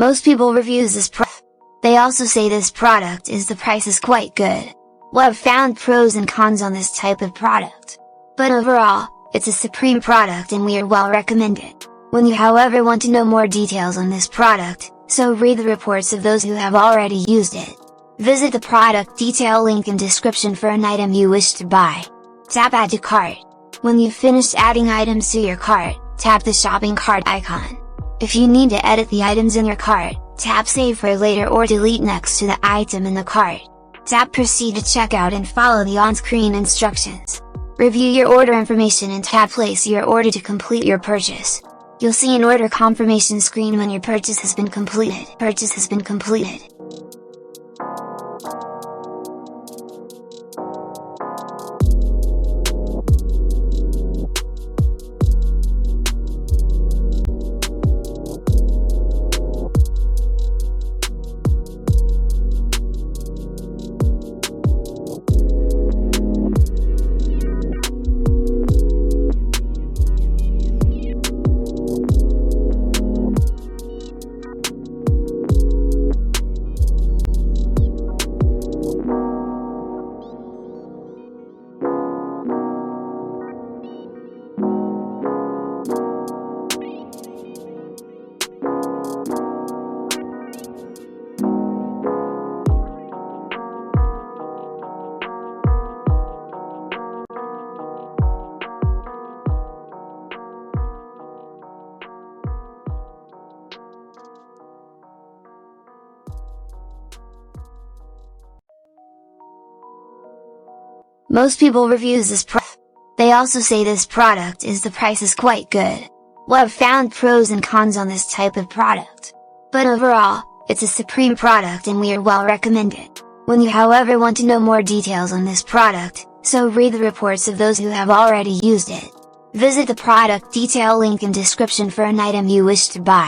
Most people reviews this product. They also say this product is the price is quite good. Well, I've found pros and cons on this type of product. But overall, it's a supreme product and we are well recommend it. When you however want to know more details on this product, so read the reports of those who have already used it. Visit the product detail link in description for an item you wish to buy. Tap add to cart. When you've finished adding items to your cart, tap the shopping cart icon. If you need to edit the items in your cart, tap save for later or delete next to the item in the cart. Tap proceed to checkout and follow the on-screen instructions. Review your order information and tap place your order to complete your purchase. You'll see an order confirmation screen when your purchase has been completed. Most people reviews this product. They also say this product is the price is quite good. Well, I've found pros and cons on this type of product. But overall, it's a supreme product and we are well recommend it. When you however want to know more details on this product, so read the reports of those who have already used it. Visit the product detail link in description for an item you wish to buy.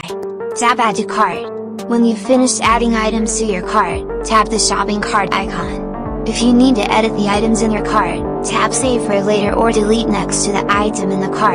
Tap add to cart. When you've finished adding items to your cart, tap the shopping cart icon. If you need to edit the items in your cart, tap save for later or delete next to the item in the cart.